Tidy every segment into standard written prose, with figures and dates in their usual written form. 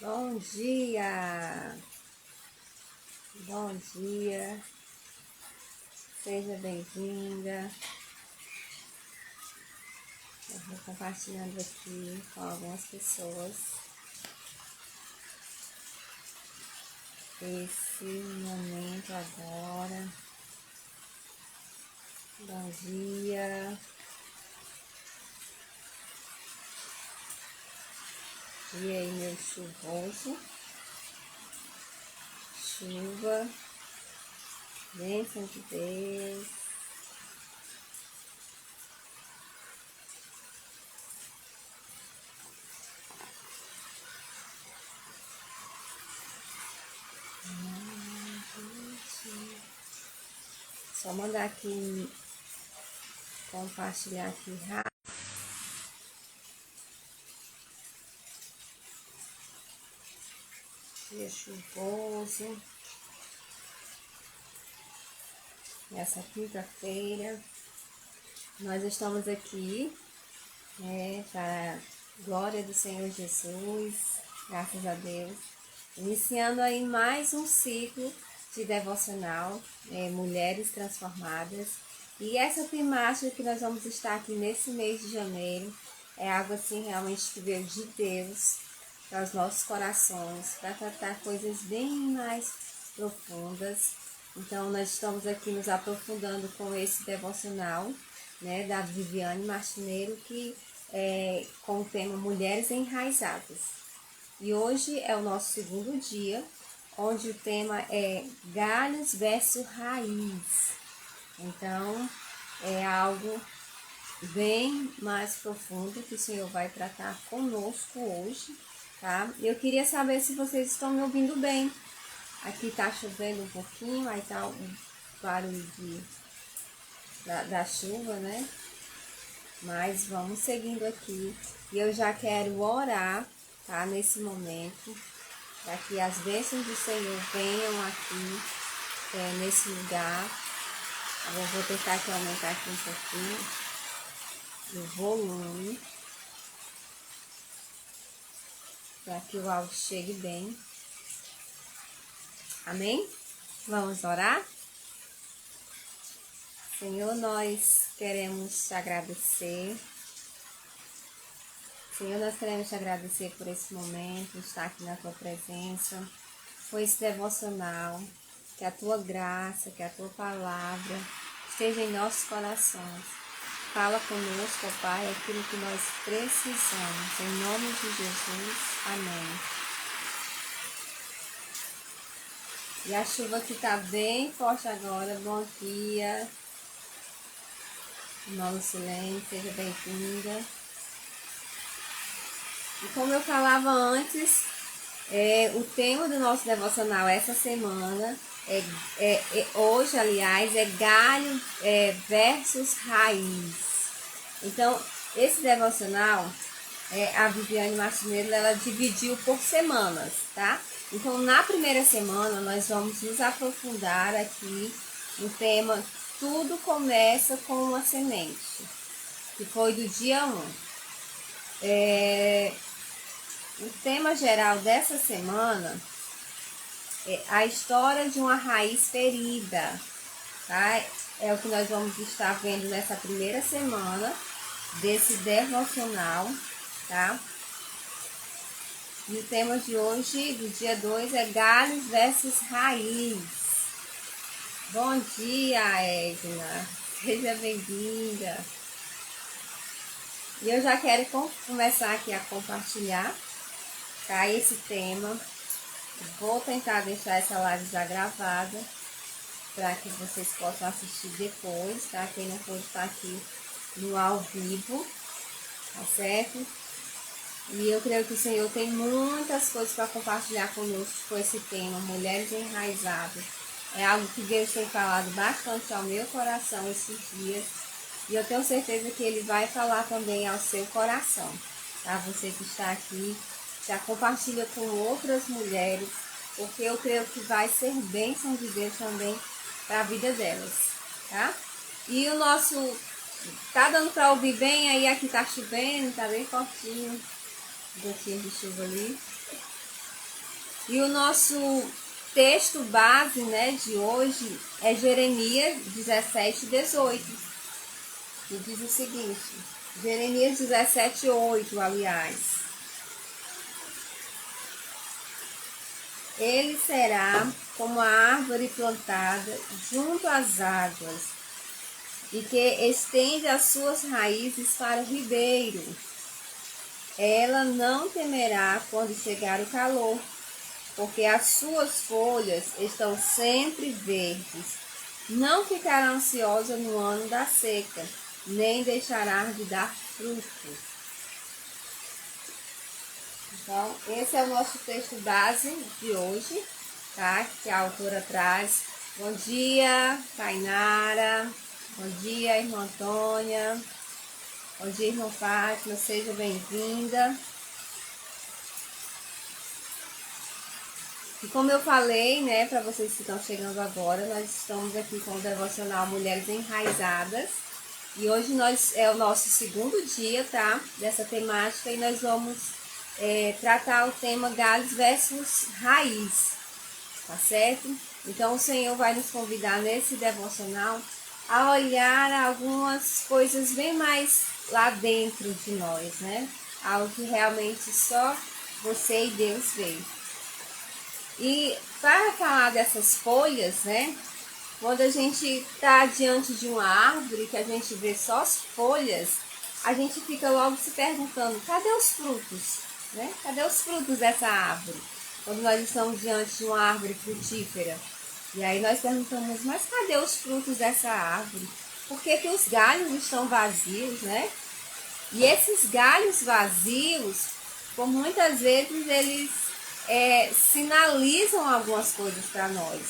Bom dia, bom dia, seja bem-vinda. Eu vou compartilhando aqui com algumas pessoas esse momento agora. Bom dia. E aí, meu chuvoso, chuva, bênção de Deus. Só mandar aqui, compartilhar aqui rápido. Dia chuvoso. Nessa quinta-feira, nós estamos aqui, para a glória do Senhor Jesus, graças a Deus, iniciando aí mais um ciclo de devocional, Mulheres Transformadas. E essa temática que nós vamos estar aqui nesse mês de janeiro é algo assim realmente que veio de Deus para os nossos corações, para tratar coisas bem mais profundas. Então, nós estamos aqui nos aprofundando com esse devocional, da Viviane Martineiro, que é com o tema Mulheres Enraizadas. E hoje é o nosso segundo dia, onde o tema é galhos versus raiz. Então, é algo bem mais profundo que o Senhor vai tratar conosco hoje, tá? Eu queria saber se vocês estão me ouvindo bem. Aqui tá chovendo um pouquinho, aí tá um barulho da chuva, né? Mas vamos seguindo aqui. E eu já quero orar, tá? Nesse momento, para que as bênçãos do Senhor venham aqui, nesse lugar. Eu vou tentar aqui aumentar aqui um pouquinho o volume, para que o áudio chegue bem. Amém? Vamos orar? Senhor, nós queremos te agradecer. Senhor, nós queremos te agradecer por esse momento, estar aqui na tua presença, por esse devocional, que a tua graça, que a tua palavra esteja em nossos corações. Fala conosco, ó Pai, aquilo que nós precisamos. Em nome de Jesus, amém. E a chuva aqui tá bem forte agora. Bom dia. Irmã Lucilene, seja bem-vinda. E como eu falava antes, o tema do nosso devocional essa semana, hoje, aliás, é galho versus raiz. Então, esse devocional, a Viviane Martineiro, ela dividiu por semanas, tá? Então, na primeira semana, nós vamos nos aprofundar aqui no tema Tudo Começa com uma Semente, que foi do dia 1. O tema geral dessa semana é a história de uma raiz ferida, tá? É o que nós vamos estar vendo nessa primeira semana desse devocional, tá? E o tema de hoje, do dia 2, é galhos versus raiz. Bom dia, Edna. Seja bem-vinda. E eu já quero começar aqui a compartilhar, tá, esse tema. Vou tentar deixar essa live já gravada, para que vocês possam assistir depois, tá? Quem não pôde estar aqui no ao vivo, tá certo? E eu creio que o Senhor tem muitas coisas para compartilhar conosco com esse tema, Mulheres Enraizadas. É algo que Deus tem falado bastante ao meu coração esses dias. E eu tenho certeza que Ele vai falar também ao seu coração, tá? Você que está aqui, já compartilha com outras mulheres, porque eu creio que vai ser bênção de Deus também para a vida delas, tá? E o nosso... Tá dando para ouvir bem aí? Aqui tá chovendo, tá bem fortinho. Gotinha de chuva ali. E o nosso texto base, né, de hoje é Jeremias 17:18, que diz o seguinte, Jeremias 17:8, aliás. Ele será como a árvore plantada junto às águas, e que estende as suas raízes para o ribeiro. Ela não temerá quando chegar o calor, porque as suas folhas estão sempre verdes. Não ficará ansiosa no ano da seca, nem deixará de dar frutos. Então, esse é o nosso texto base de hoje, tá? Que a autora traz. Bom dia, Tainara. Bom dia, irmã Antônia. Bom dia, irmã Fátima. Seja bem-vinda. E como eu falei, né, para vocês que estão chegando agora, nós estamos aqui com o devocional Mulheres Enraizadas. E hoje é o nosso segundo dia, tá? Dessa temática, e nós vamos tratar o tema galhos versus raiz, tá certo? Então o Senhor vai nos convidar nesse devocional a olhar algumas coisas bem mais lá dentro de nós, né? Algo que realmente só você e Deus vê. E para falar dessas folhas, né? Quando a gente está diante de uma árvore que a gente vê só as folhas, a gente fica logo se perguntando, cadê os frutos? Né? Cadê os frutos dessa árvore? Quando nós estamos diante de uma árvore frutífera. E aí nós perguntamos, mas cadê os frutos dessa árvore? Por que os galhos estão vazios, né? E esses galhos vazios, por muitas vezes, eles sinalizam algumas coisas para nós.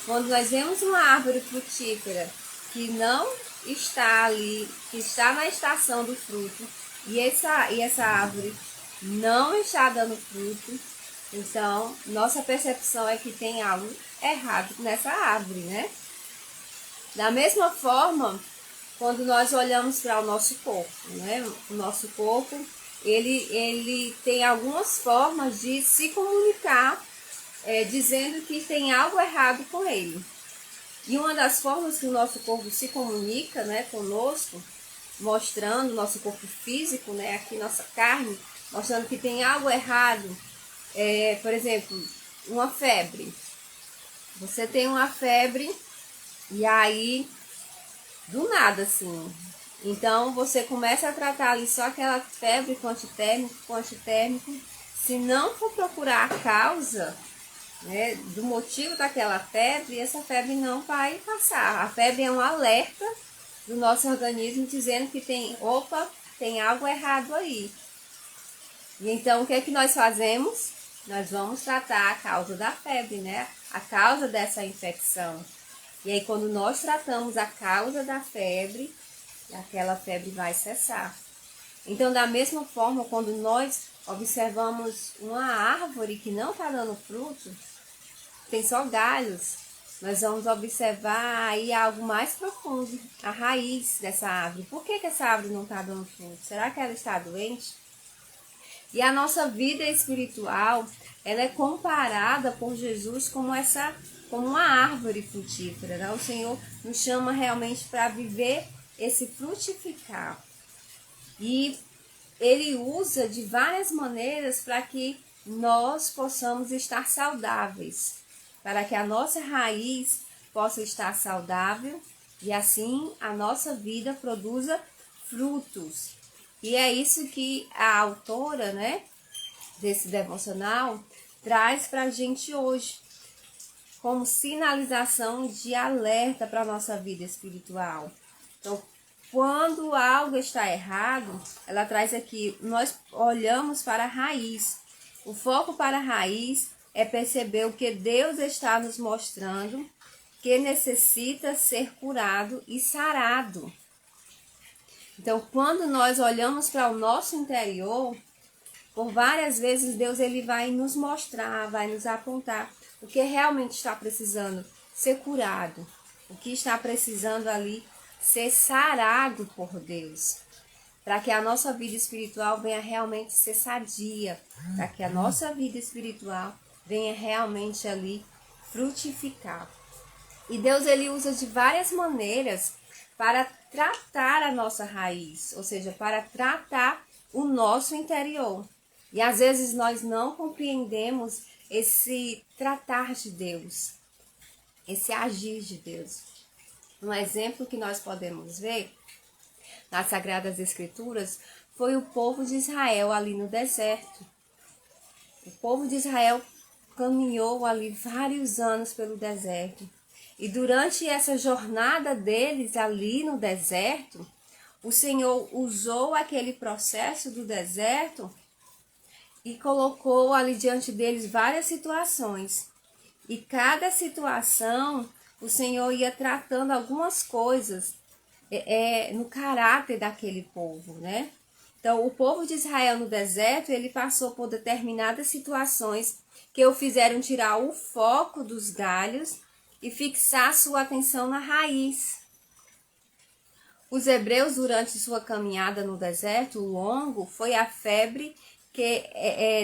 Quando nós vemos uma árvore frutífera que não está ali, que está na estação do fruto, e essa árvore não está dando fruto, então nossa percepção é que tem algo errado nessa árvore, né? Da mesma forma, quando nós olhamos para o nosso corpo, né? O nosso corpo, ele tem algumas formas de se comunicar, dizendo que tem algo errado com ele. E uma das formas que o nosso corpo se comunica, né, conosco, mostrando nosso corpo físico, né, aqui nossa carne, mostrando que tem algo errado, por exemplo, uma febre. Você tem uma febre e aí, do nada assim, então você começa a tratar ali só aquela febre com antitérmico, se não for procurar a causa, né, do motivo daquela febre, essa febre não vai passar. A febre é um alerta do nosso organismo dizendo que tem algo errado aí. E então o que é que nós fazemos? Nós vamos tratar a causa da febre, né? A causa dessa infecção. E aí quando nós tratamos a causa da febre, aquela febre vai cessar. Então da mesma forma, quando nós observamos uma árvore que não está dando fruto, tem só galhos, nós vamos observar aí algo mais profundo, a raiz dessa árvore. Por que essa árvore não está dando fruto? Será que ela está doente? E a nossa vida espiritual, ela é comparada por Jesus como uma árvore frutífera, né? O Senhor nos chama realmente para viver esse frutificar. E Ele usa de várias maneiras para que nós possamos estar saudáveis, para que a nossa raiz possa estar saudável e assim a nossa vida produza frutos. E é isso que a autora, né, desse devocional traz para a gente hoje, como sinalização de alerta para a nossa vida espiritual. Então, quando algo está errado, ela traz aqui, nós olhamos para a raiz. O foco para a raiz é perceber o que Deus está nos mostrando, que necessita ser curado e sarado. Então, quando nós olhamos para o nosso interior, por várias vezes Deus ele vai nos mostrar, vai nos apontar o que realmente está precisando ser curado, o que está precisando ali ser sarado por Deus. para que a nossa vida espiritual venha realmente ser sadia, para que a nossa vida espiritual venha realmente ali frutificar. E Deus, ele usa de várias maneiras para tratar a nossa raiz, ou seja, para tratar o nosso interior. E às vezes nós não compreendemos esse tratar de Deus, esse agir de Deus. Um exemplo que nós podemos ver nas Sagradas Escrituras foi o povo de Israel ali no deserto. O povo de Israel caminhou ali vários anos pelo deserto. E durante essa jornada deles ali no deserto, o Senhor usou aquele processo do deserto e colocou ali diante deles várias situações. E cada situação, o Senhor ia tratando algumas coisas no caráter daquele povo, né? Então, o povo de Israel no deserto, ele passou por determinadas situações que o fizeram tirar o foco dos galhos e fixar sua atenção na raiz. Os hebreus, durante sua caminhada no deserto, o longo, foi a febre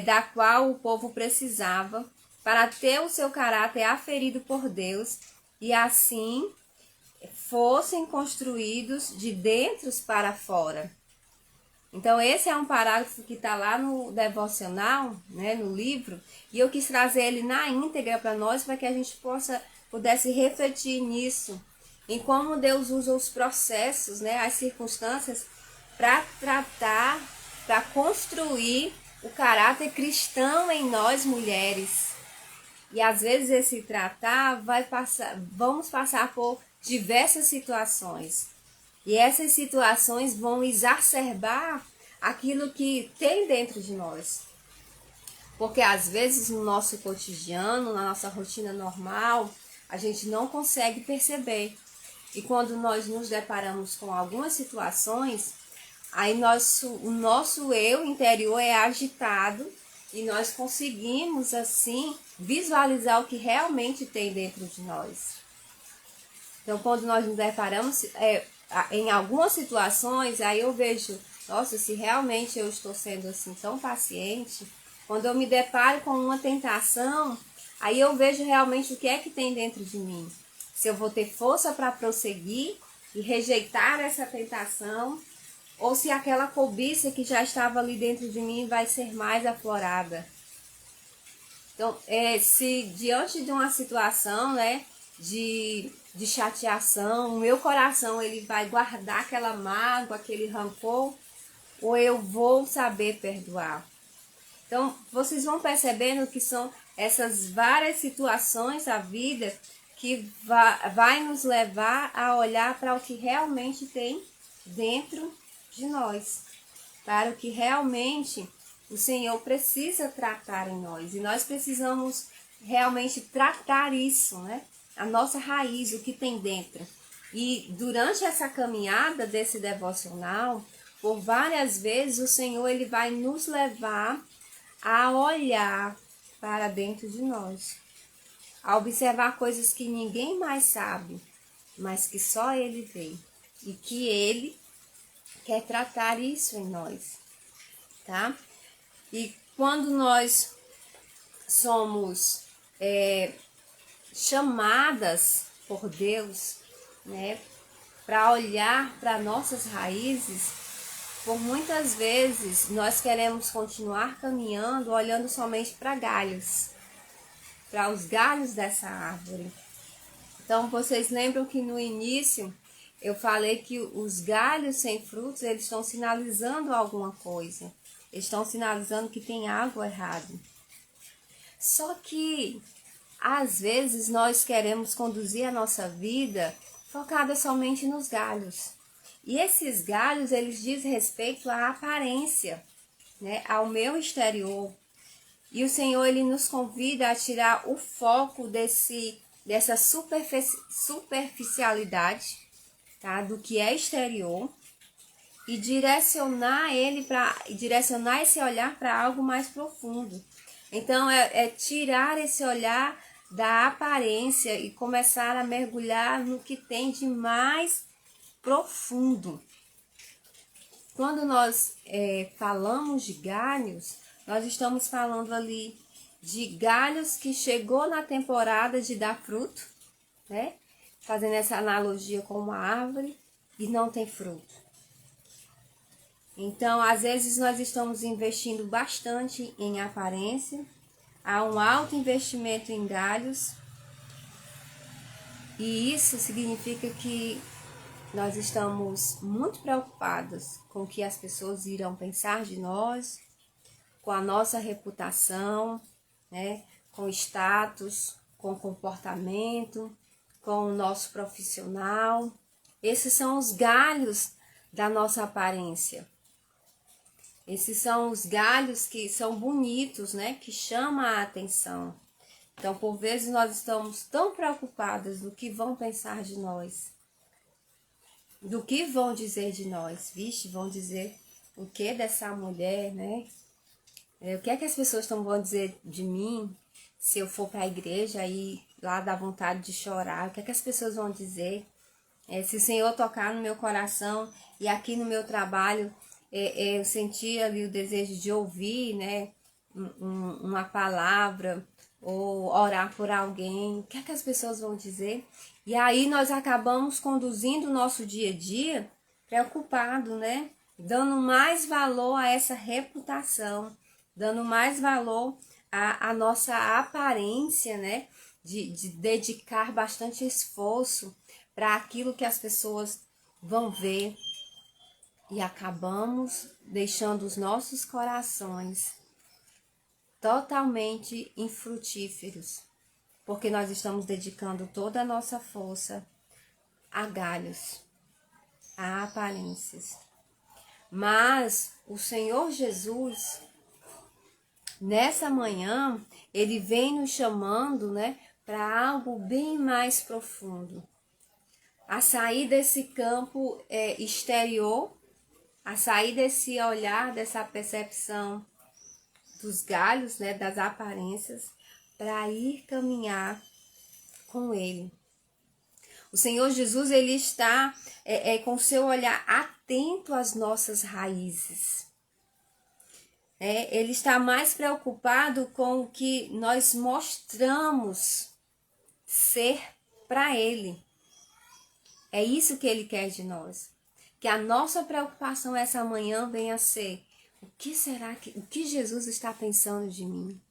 da qual o povo precisava para ter o seu caráter aferido por Deus e assim fossem construídos de dentro para fora. Então, esse é um parágrafo que está lá no devocional, né, no livro, e eu quis trazer ele na íntegra para nós, para que a gente pudesse refletir nisso, em como Deus usa os processos, né, as circunstâncias, para tratar, para construir o caráter cristão em nós mulheres. E às vezes esse tratar vamos passar por diversas situações. E essas situações vão exacerbar aquilo que tem dentro de nós. Porque às vezes no nosso cotidiano, na nossa rotina normal, a gente não consegue perceber. E quando nós nos deparamos com algumas situações, aí o nosso eu interior é agitado e nós conseguimos assim visualizar o que realmente tem dentro de nós. Então, quando nós nos deparamos em algumas situações, aí eu vejo, nossa, se realmente eu estou sendo assim tão paciente, quando eu me deparo com uma tentação, aí eu vejo realmente o que é que tem dentro de mim. Se eu vou ter força para prosseguir e rejeitar essa tentação, ou se aquela cobiça que já estava ali dentro de mim vai ser mais aflorada. Então, se diante de uma situação, né, de chateação, o meu coração ele vai guardar aquela mágoa, aquele rancor, ou eu vou saber perdoar. Então, vocês vão percebendo que são essas várias situações da vida que vai nos levar a olhar para o que realmente tem dentro de nós, para o que realmente o Senhor precisa tratar em nós. E nós precisamos realmente tratar isso, né? A nossa raiz, o que tem dentro. E durante essa caminhada desse devocional, por várias vezes o Senhor ele vai nos levar a olhar para dentro de nós, a observar coisas que ninguém mais sabe, mas que só Ele vê e que Ele quer tratar isso em nós, tá? E quando nós somos chamadas por Deus, né, para olhar para nossas raízes, por muitas vezes nós queremos continuar caminhando olhando somente para galhos, para os galhos dessa árvore. Então vocês lembram que no início eu falei que os galhos sem frutos eles estão sinalizando alguma coisa, eles estão sinalizando que tem algo errado. Só que às vezes nós queremos conduzir a nossa vida focada somente nos galhos. E esses galhos, eles dizem respeito à aparência, né? Ao meu exterior. E o Senhor, ele nos convida a tirar o foco dessa superficialidade, tá? Do que é exterior, e direcionar esse olhar para algo mais profundo. Então, é tirar esse olhar da aparência e começar a mergulhar no que tem de mais profundo. quando nós falamos de galhos, nós estamos falando ali de galhos que chegou na temporada de dar fruto, né? Fazendo essa analogia com uma árvore e não tem fruto. Então, às vezes nós estamos investindo bastante em aparência, há um alto investimento em galhos, e isso significa que nós estamos muito preocupados com o que as pessoas irão pensar de nós, com a nossa reputação, né? Com status, com comportamento, com o nosso profissional. Esses são os galhos da nossa aparência. Esses são os galhos que são bonitos, né? Que chamam a atenção. Então, por vezes, nós estamos tão preocupados do que vão pensar de nós, do que vão dizer de nós. Vixe, vão dizer o que dessa mulher, né? O que é que as pessoas vão dizer de mim se eu for para a igreja e lá dá vontade de chorar? O que é que as pessoas vão dizer? Se o Senhor tocar no meu coração e aqui no meu trabalho eu sentir ali o desejo de ouvir, né, uma palavra ou orar por alguém, o que é que as pessoas vão dizer? E aí nós acabamos conduzindo o nosso dia a dia preocupado, né? Dando mais valor a essa reputação, dando mais valor à nossa aparência, né? De dedicar bastante esforço para aquilo que as pessoas vão ver. E acabamos deixando os nossos corações totalmente infrutíferos, porque nós estamos dedicando toda a nossa força a galhos, a aparências. Mas o Senhor Jesus, nessa manhã, ele vem nos chamando, né, para algo bem mais profundo. A sair desse campo exterior, a sair desse olhar, dessa percepção dos galhos, né, das aparências, para ir caminhar com ele. O Senhor Jesus, ele está com seu olhar atento às nossas raízes. Ele está mais preocupado com o que nós mostramos ser para ele. É isso que ele quer de nós. Que a nossa preocupação essa manhã venha a ser: o que Jesus está pensando de mim?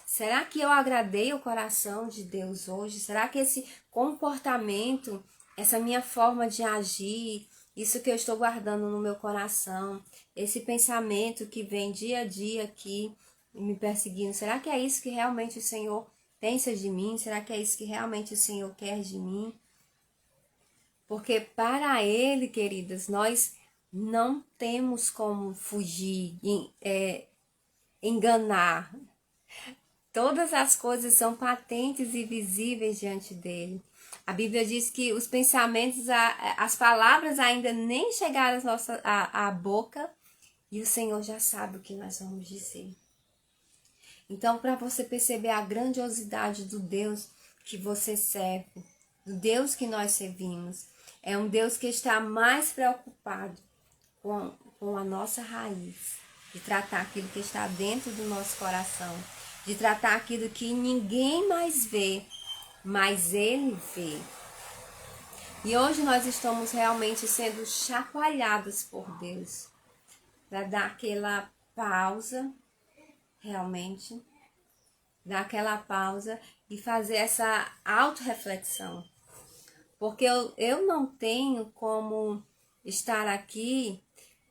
Será que eu agradei o coração de Deus hoje? Será que esse comportamento, essa minha forma de agir, isso que eu estou guardando no meu coração, esse pensamento que vem dia a dia aqui me perseguindo, será que é isso que realmente o Senhor pensa de mim? Será que é isso que realmente o Senhor quer de mim? Porque para Ele, queridas, nós não temos como fugir, enganar. Todas as coisas são patentes e visíveis diante dele. A Bíblia diz que os pensamentos, as palavras ainda nem chegaram à boca e o Senhor já sabe o que nós vamos dizer. Então, para você perceber a grandiosidade do Deus que você serve, do Deus que nós servimos, é um Deus que está mais preocupado com a nossa raiz, de tratar aquilo que está dentro do nosso coração, de tratar aquilo que ninguém mais vê, mas Ele vê. E hoje nós estamos realmente sendo chacoalhados por Deus, para dar aquela pausa, realmente, dar aquela pausa e fazer essa autorreflexão. Porque eu não tenho como estar aqui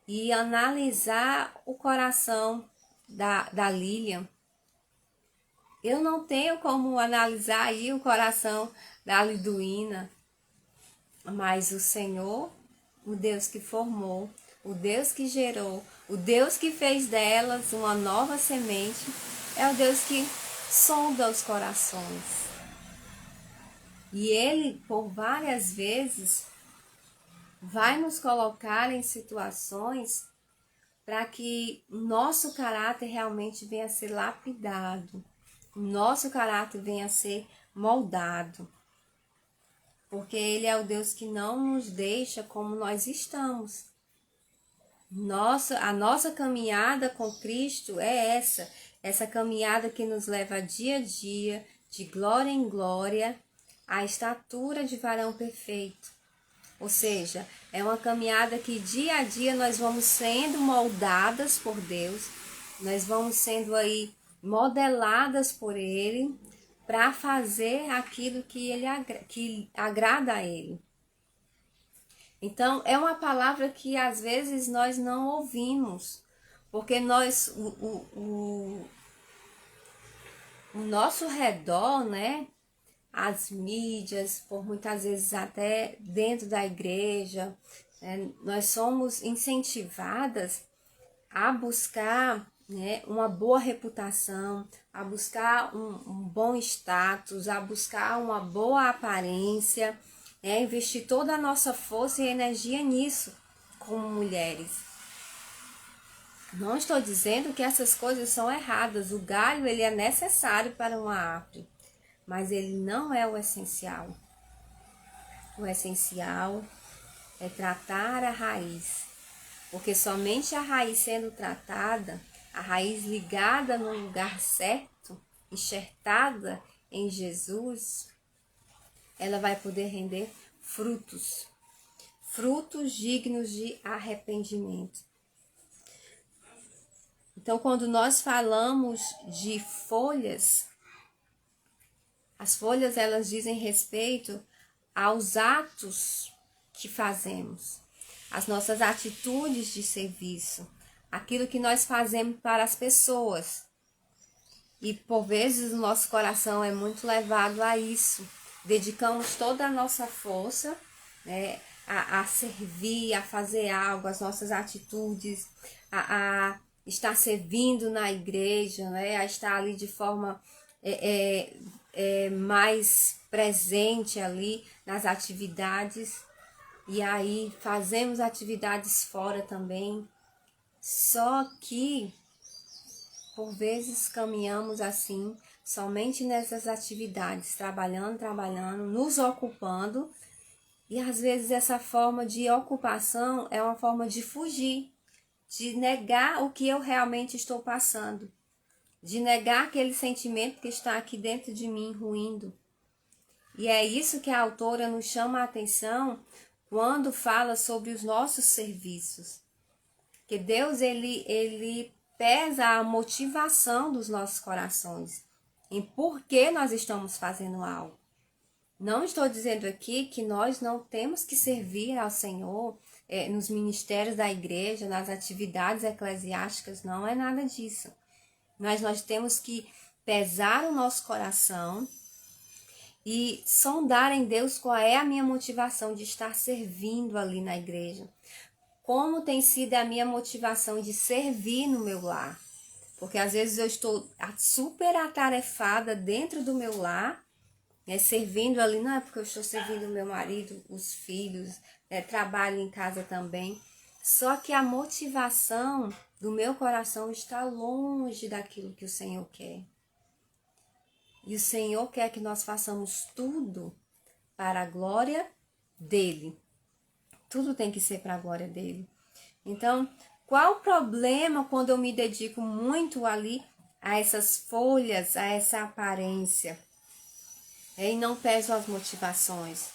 e analisar o coração da Lilian. Eu não tenho como analisar aí o coração da Liduína. Mas o Senhor, o Deus que formou, o Deus que gerou, o Deus que fez delas uma nova semente, é o Deus que sonda os corações. E Ele, por várias vezes, vai nos colocar em situações para que o nosso caráter realmente venha a ser lapidado, o nosso caráter venha a ser moldado. Porque Ele é o Deus que não nos deixa como nós estamos. A nossa caminhada com Cristo é essa caminhada que nos leva dia a dia, de glória em glória, à estatura de varão perfeito. Ou seja, é uma caminhada que dia a dia nós vamos sendo moldadas por Deus, nós vamos sendo aí modeladas por Ele para fazer aquilo que agrada a Ele. Então, é uma palavra que às vezes nós não ouvimos, porque o nosso redor, né, as mídias, por muitas vezes até dentro da igreja, né, nós somos incentivadas a buscar, né, uma boa reputação, a buscar um bom status, a buscar uma boa aparência, investir toda a nossa força e energia nisso, como mulheres. Não estou dizendo que essas coisas são erradas. O galho, ele é necessário para uma árvore, mas ele não é o essencial. O essencial é tratar a raiz, porque somente a raiz sendo tratada, a raiz ligada no lugar certo, enxertada em Jesus, ela vai poder render frutos dignos de arrependimento. Então, quando nós falamos de folhas, as folhas elas dizem respeito aos atos que fazemos, as nossas atitudes de serviço, aquilo que nós fazemos para as pessoas. E por vezes o nosso coração é muito levado a isso. Dedicamos toda a nossa força, né, a servir, a fazer algo, as nossas atitudes, a estar servindo na igreja, né, a estar ali de forma mais presente ali nas atividades. E aí fazemos atividades fora também. Só que por vezes caminhamos assim, somente nessas atividades, trabalhando, nos ocupando, e às vezes essa forma de ocupação é uma forma de fugir, de negar o que eu realmente estou passando, de negar aquele sentimento que está aqui dentro de mim ruindo. E é isso que a autora nos chama a atenção quando fala sobre os nossos serviços. Que Deus, ele pesa a motivação dos nossos corações, em por que nós estamos fazendo algo. Não estou dizendo aqui que nós não temos que servir ao Senhor nos ministérios da igreja, nas atividades eclesiásticas, não é nada disso. Mas nós temos que pesar o nosso coração e sondar em Deus qual é a minha motivação de estar servindo ali na igreja. Como tem sido a minha motivação de servir no meu lar. Porque às vezes eu estou super atarefada dentro do meu lar, né, servindo ali, não é porque eu estou servindo o meu marido, os filhos, trabalho em casa também. Só que a motivação do meu coração está longe daquilo que o Senhor quer. E o Senhor quer que nós façamos tudo para a glória dele. Tudo tem que ser para a glória dele. Então, qual o problema quando eu me dedico muito ali a essas folhas, a essa aparência? E não peso as motivações.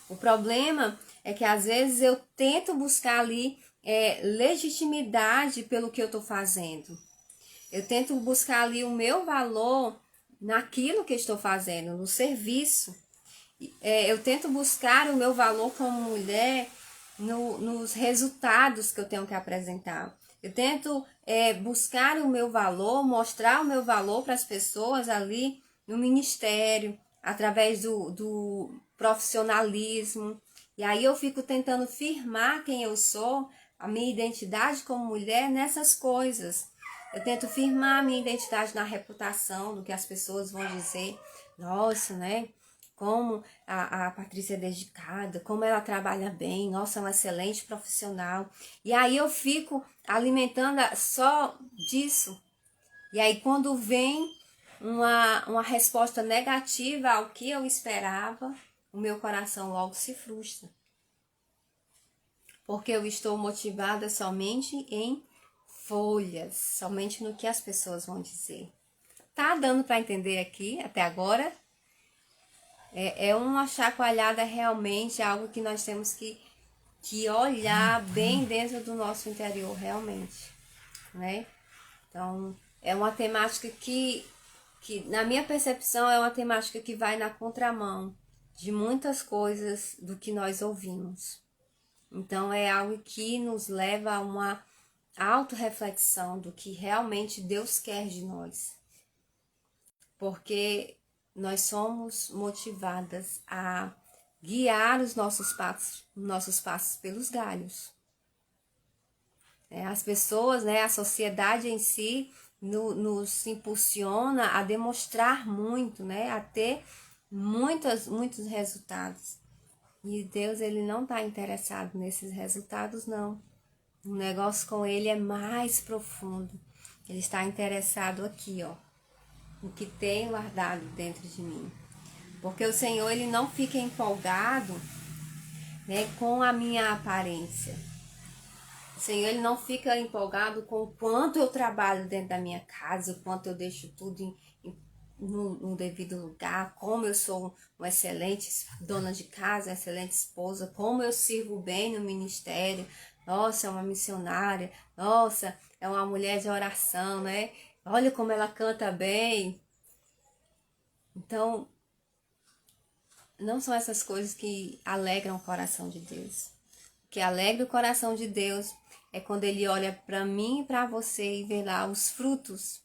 O problema é que às vezes eu tento buscar ali legitimidade pelo que eu estou fazendo. Eu tento buscar ali o meu valor naquilo que estou fazendo, no serviço. Eu tento buscar o meu valor como mulher nos resultados que eu tenho que apresentar. Eu tento buscar o meu valor, mostrar o meu valor para as pessoas ali no ministério, através do profissionalismo. E aí eu fico tentando firmar quem eu sou, a minha identidade como mulher nessas coisas. Eu tento firmar a minha identidade na reputação, no que as pessoas vão dizer. Nossa, né? Como a Patrícia é dedicada, como ela trabalha bem, nossa, é uma excelente profissional. E aí eu fico alimentando só disso. E aí quando vem uma resposta negativa ao que eu esperava, o meu coração logo se frustra. porque eu estou motivada somente em folhas, somente no que as pessoas vão dizer. Tá dando para entender aqui até agora? É uma chacoalhada realmente, algo que nós temos que olhar bem dentro do nosso interior realmente, né? Então, é uma temática que na minha percepção, é uma temática que vai na contramão de muitas coisas do que nós ouvimos. Então, é algo que nos leva a uma autorreflexão do que realmente Deus quer de nós. Porque nós somos motivadas a guiar os nossos passos pelos galhos. As pessoas, né, a sociedade em si nos impulsiona a demonstrar muito, né, a ter muitos resultados. E Deus, ele não está interessado nesses resultados, não. O negócio com ele é mais profundo. Ele está interessado aqui, ó, no que tem guardado dentro de mim. Porque o Senhor, ele não fica empolgado, né, com a minha aparência. O Senhor, ele não fica empolgado com o quanto eu trabalho dentro da minha casa, o quanto eu deixo tudo no devido lugar, como eu sou uma excelente dona de casa, uma excelente esposa, como eu sirvo bem no ministério. Nossa, é uma missionária. Nossa, é uma mulher de oração, né? Olha como ela canta bem. Então, não são essas coisas que alegram o coração de Deus. O que alegra o coração de Deus é quando ele olha para mim e para você e vê lá os frutos.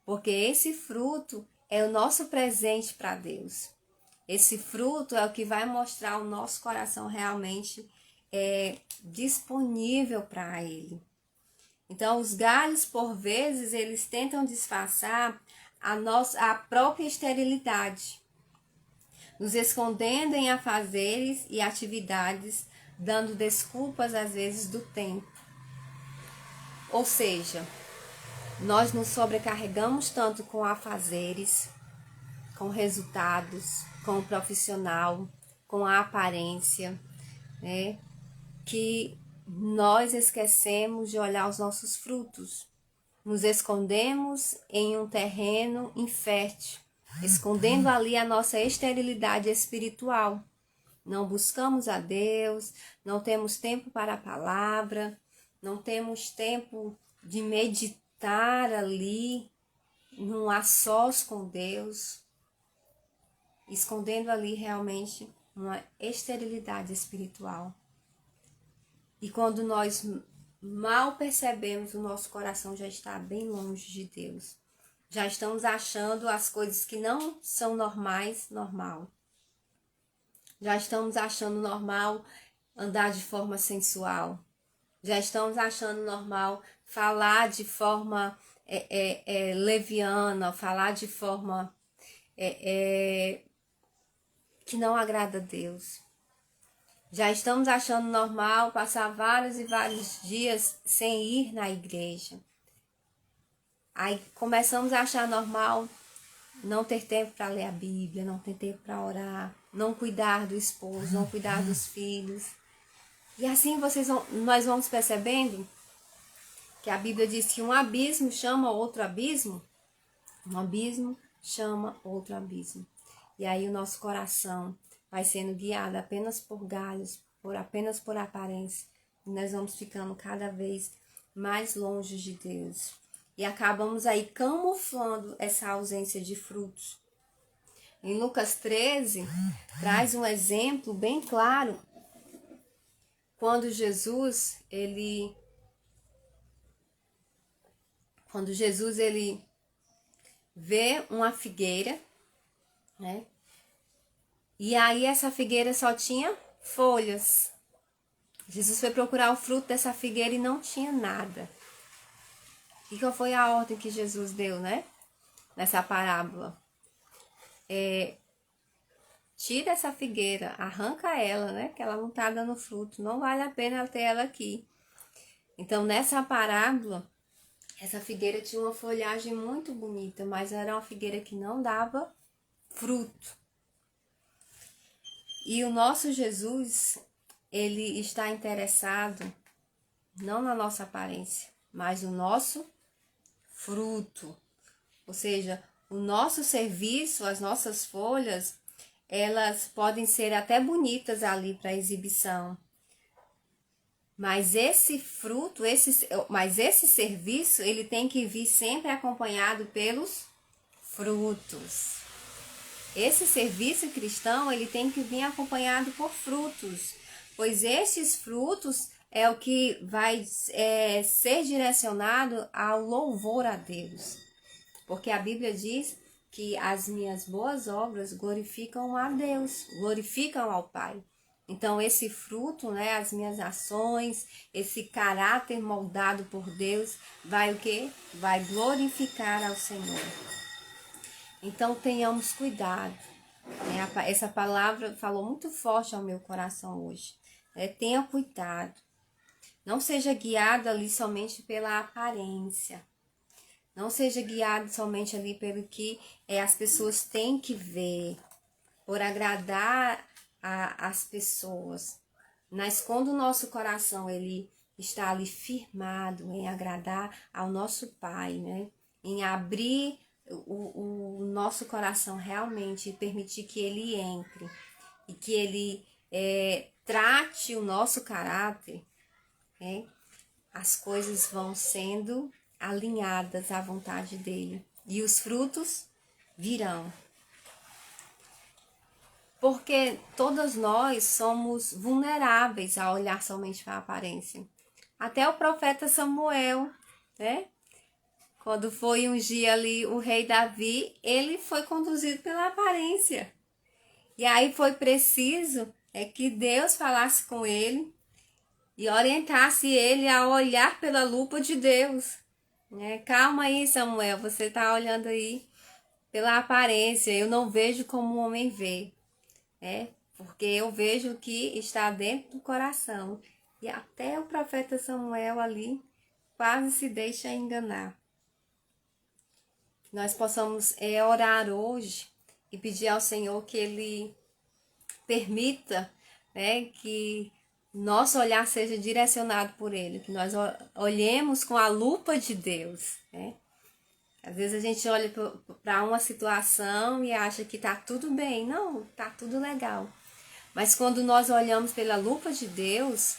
Porque esse fruto é o nosso presente para Deus. Esse fruto é o que vai mostrar o nosso coração realmente disponível para Ele. Então, os galhos, por vezes, eles tentam disfarçar a própria esterilidade, nos escondendo em afazeres e atividades, dando desculpas, às vezes, do tempo. Ou seja, nós nos sobrecarregamos tanto com afazeres, com resultados, com o profissional, com a aparência, né? Que nós esquecemos de olhar os nossos frutos. Nos escondemos em um terreno infértil, escondendo ali a nossa esterilidade espiritual. Não buscamos a Deus, não temos tempo para a palavra, não temos tempo de meditar ali, num a sós com Deus, escondendo ali realmente uma esterilidade espiritual. E quando nós mal percebemos, o nosso coração já está bem longe de Deus. Já estamos achando as coisas que não são normais, normal. Já estamos achando normal andar de forma sensual. Já estamos achando normal falar de forma leviana, falar de forma que não agrada a Deus. Já estamos achando normal passar vários e vários dias sem ir na igreja. Aí começamos a achar normal não ter tempo para ler a Bíblia, não ter tempo para orar, não cuidar do esposo, não cuidar dos filhos. E assim nós vamos percebendo que a Bíblia diz que um abismo chama outro abismo, um abismo chama outro abismo. E aí o nosso coração vai sendo guiado apenas por galhos, apenas por aparência. E nós vamos ficando cada vez mais longe de Deus. E acabamos aí camuflando essa ausência de frutos. Em Lucas 13, traz um exemplo bem claro. Quando Jesus, ele vê uma figueira, né? E aí essa figueira só tinha folhas. Jesus foi procurar o fruto dessa figueira e não tinha nada. E qual foi a ordem que Jesus deu, né? Nessa parábola? Tira essa figueira, arranca ela, né? Que ela não está dando fruto. Não vale a pena ter ela aqui. Então, nessa parábola, essa figueira tinha uma folhagem muito bonita, mas era uma figueira que não dava fruto. E o nosso Jesus, ele está interessado não na nossa aparência, mas no nosso fruto. Ou seja, o nosso serviço, as nossas folhas, elas podem ser até bonitas ali para exibição. Mas esse fruto, esse serviço, ele tem que vir sempre acompanhado pelos frutos. Esse serviço cristão, ele tem que vir acompanhado por frutos, pois estes frutos é o que vai ser direcionado ao louvor a Deus. Porque a Bíblia diz que as minhas boas obras glorificam a Deus, glorificam ao Pai. Então, esse fruto, né, as minhas ações, esse caráter moldado por Deus, vai o quê? Vai glorificar ao Senhor. Então, tenhamos cuidado. Essa palavra falou muito forte ao meu coração hoje. Tenha cuidado. Não seja guiado ali somente pela aparência. Não seja guiado somente ali pelo que as pessoas têm que ver, por agradar as pessoas. Mas quando o nosso coração ele está ali firmado em agradar ao nosso Pai, né? Em abrir o nosso coração realmente e permitir que ele entre e que ele trate o nosso caráter, né? As coisas vão sendo alinhadas à vontade dele e os frutos virão. Porque todas nós somos vulneráveis a olhar somente para a aparência. Até o profeta Samuel, né? Quando foi ungir ali o rei Davi, ele foi conduzido pela aparência. E aí foi preciso que Deus falasse com ele e orientasse ele a olhar pela lupa de Deus. Calma aí, Samuel, você está olhando aí pela aparência, eu não vejo como o homem vê. Porque eu vejo o que está dentro do coração. E até o profeta Samuel ali quase se deixa enganar. Nós possamos orar hoje e pedir ao Senhor que Ele permita, que nosso olhar seja direcionado por Ele, que nós olhemos com a lupa de Deus. Às vezes a gente olha para uma situação e acha que está tudo bem. Não, está tudo legal. Mas quando nós olhamos pela lupa de Deus,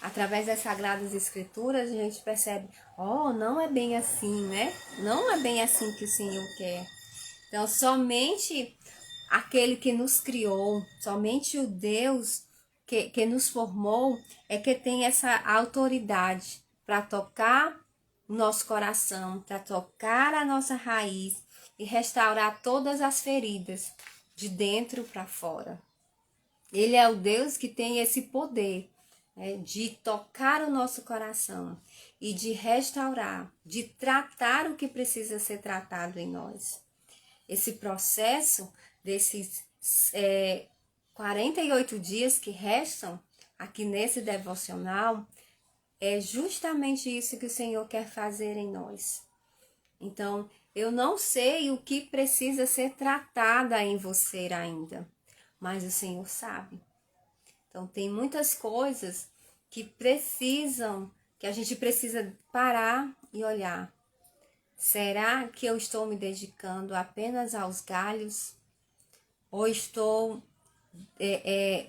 através das Sagradas Escrituras, a gente percebe, não é bem assim, né? Não é bem assim que o Senhor quer. Então, somente aquele que nos criou, somente o Deus que nos formou, é que tem essa autoridade para tocar o nosso coração, para tocar a nossa raiz e restaurar todas as feridas de dentro para fora. Ele é o Deus que tem esse poder de tocar o nosso coração e de restaurar, de tratar o que precisa ser tratado em nós. Esse processo desses 48 dias que restam aqui nesse devocional é justamente isso que o Senhor quer fazer em nós. Então, eu não sei o que precisa ser tratado em você ainda, mas o Senhor sabe. Então, tem muitas coisas que a gente precisa parar e olhar. Será que eu estou me dedicando apenas aos galhos? Ou estou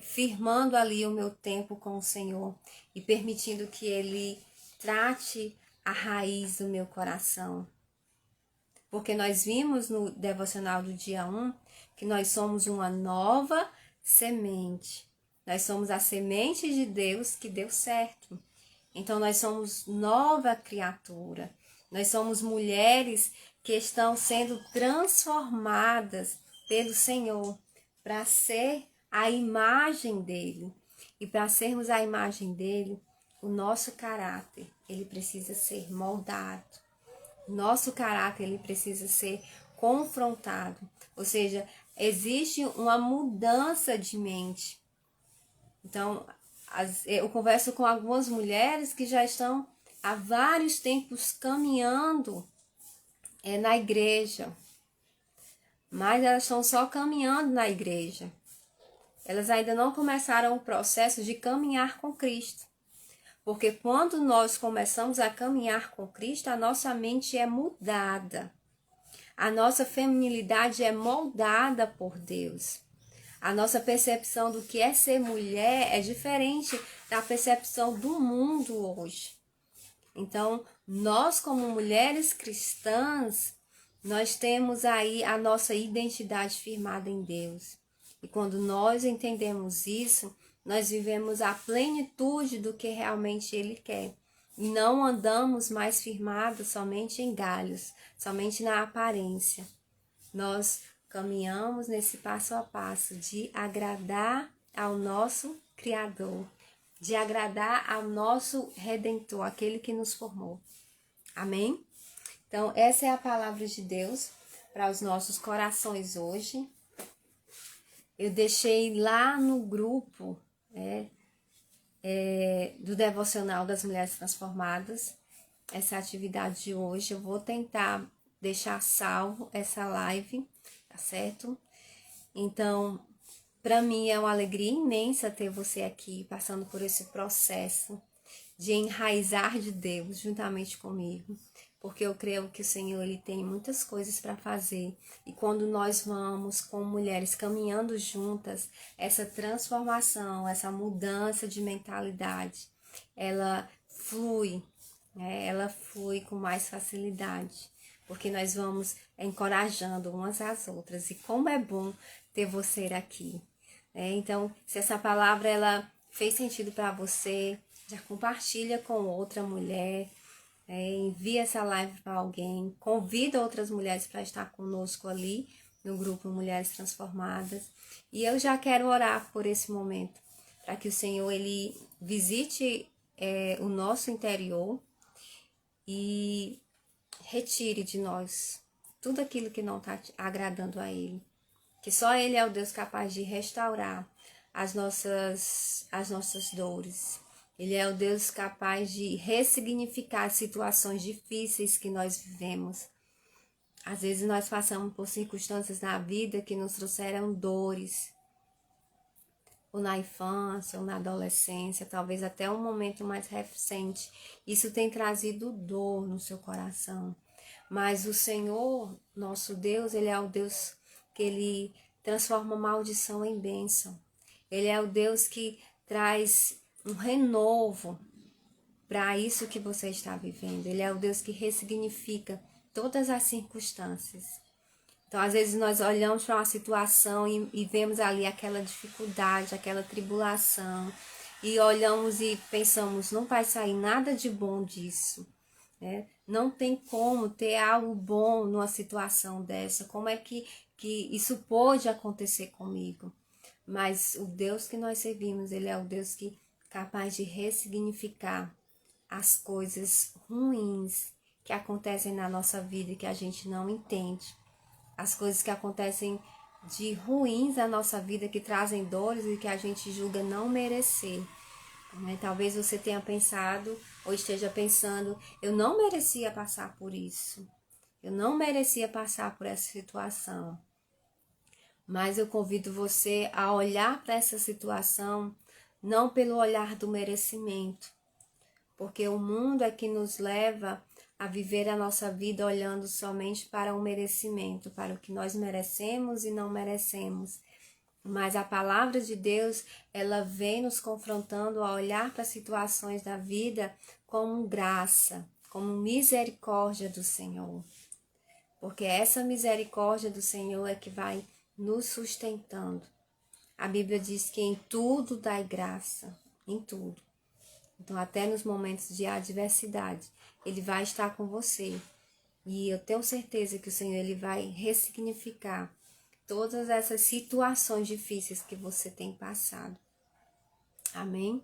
firmando ali o meu tempo com o Senhor e permitindo que Ele trate a raiz do meu coração? Porque nós vimos no devocional do dia 1 que nós somos uma nova semente. Nós somos a semente de Deus que deu certo. Então nós somos nova criatura. Nós somos mulheres que estão sendo transformadas pelo Senhor para ser a imagem dele. E para sermos a imagem dele, o nosso caráter, ele precisa ser moldado. Nosso caráter, ele precisa ser confrontado. Ou seja, existe uma mudança de mente. Então, eu converso com algumas mulheres que já estão há vários tempos caminhando na igreja. Mas elas estão só caminhando na igreja. Elas ainda não começaram o processo de caminhar com Cristo. Porque quando nós começamos a caminhar com Cristo, a nossa mente é mudada. A nossa feminilidade é moldada por Deus. A nossa percepção do que é ser mulher é diferente da percepção do mundo hoje. Então, nós como mulheres cristãs, nós temos aí a nossa identidade firmada em Deus. E quando nós entendemos isso, nós vivemos a plenitude do que realmente Ele quer. E não andamos mais firmados somente em galhos, somente na aparência. Nós caminhamos nesse passo a passo de agradar ao nosso Criador, de agradar ao nosso Redentor, aquele que nos formou. Amém? Então, essa é a palavra de Deus para os nossos corações hoje. Eu deixei lá no grupo do Devocional das Mulheres Transformadas essa atividade de hoje. Eu vou tentar deixar salvo essa live, tá certo? Então, para mim é uma alegria imensa ter você aqui, passando por esse processo de enraizar de Deus juntamente comigo, porque eu creio que o Senhor ele tem muitas coisas para fazer, e quando nós vamos com mulheres caminhando juntas, essa transformação, essa mudança de mentalidade, ela flui, né? Ela flui com mais facilidade, porque nós vamos encorajando umas às outras, e como é bom ter você aqui. Então, se essa palavra ela fez sentido para você, já compartilha com outra mulher, envia essa live para alguém, convida outras mulheres para estar conosco ali no grupo Mulheres Transformadas. E eu já quero orar por esse momento, para que o Senhor ele visite o nosso interior e retire de nós tudo aquilo que não está agradando a Ele. Que só Ele é o Deus capaz de restaurar as nossas dores. Ele é o Deus capaz de ressignificar situações difíceis que nós vivemos. Às vezes nós passamos por circunstâncias na vida que nos trouxeram dores. Ou na infância, ou na adolescência, talvez até um momento mais recente. Isso tem trazido dor no seu coração. Mas o Senhor, nosso Deus, Ele é o Deus que Ele transforma maldição em bênção. Ele é o Deus que traz um renovo para isso que você está vivendo. Ele é o Deus que ressignifica todas as circunstâncias. Então, às vezes, nós olhamos para uma situação e vemos ali aquela dificuldade, aquela tribulação, e olhamos e pensamos, não vai sair nada de bom disso. Não tem como ter algo bom numa situação dessa. Como é que isso pode acontecer comigo? Mas o Deus que nós servimos, Ele é o Deus que é capaz de ressignificar as coisas ruins que acontecem na nossa vida e que a gente não entende. As coisas que acontecem de ruins na nossa vida, que trazem dores e que a gente julga não merecer. Talvez você tenha pensado ou esteja pensando, eu não merecia passar por isso. Eu não merecia passar por essa situação. Mas eu convido você a olhar para essa situação não pelo olhar do merecimento, porque o mundo é que nos leva a viver a nossa vida olhando somente para o merecimento, para o que nós merecemos e não merecemos. Mas a palavra de Deus, ela vem nos confrontando a olhar para as situações da vida como graça, como misericórdia do Senhor. Porque essa misericórdia do Senhor é que vai nos sustentando. A Bíblia diz que em tudo dai graça, em tudo. Então, até nos momentos de adversidade, Ele vai estar com você. E eu tenho certeza que o Senhor ele vai ressignificar todas essas situações difíceis que você tem passado. Amém?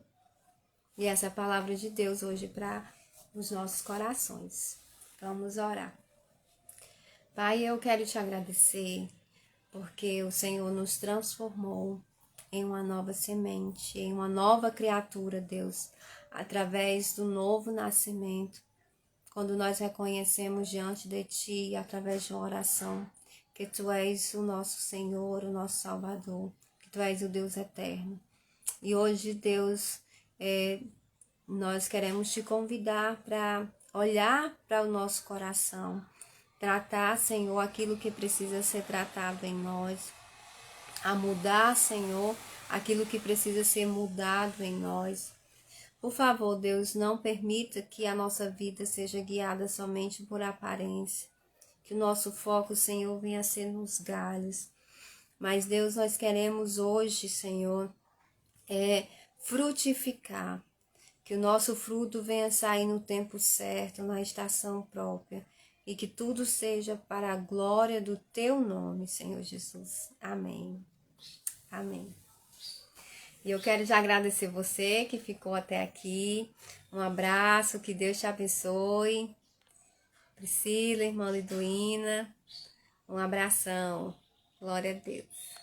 E essa é a palavra de Deus hoje para os nossos corações. Vamos orar. Pai, eu quero te agradecer porque o Senhor nos transformou em uma nova semente, em uma nova criatura, Deus, através do novo nascimento. Quando nós reconhecemos diante de Ti, através de uma oração, que Tu és o nosso Senhor, o nosso Salvador, que Tu és o Deus eterno. E hoje, Deus, nós queremos te convidar para olhar para o nosso coração, tratar, Senhor, aquilo que precisa ser tratado em nós, a mudar, Senhor, aquilo que precisa ser mudado em nós. Por favor, Deus, não permita que a nossa vida seja guiada somente por aparência, que o nosso foco, Senhor, venha a ser nos galhos. Mas, Deus, nós queremos hoje, Senhor, frutificar, que o nosso fruto venha sair no tempo certo, na estação própria, e que tudo seja para a glória do Teu nome, Senhor Jesus. Amém. Amém. E eu quero já agradecer você que ficou até aqui. Um abraço, que Deus te abençoe. Priscila, irmã Liduína, um abração. Glória a Deus.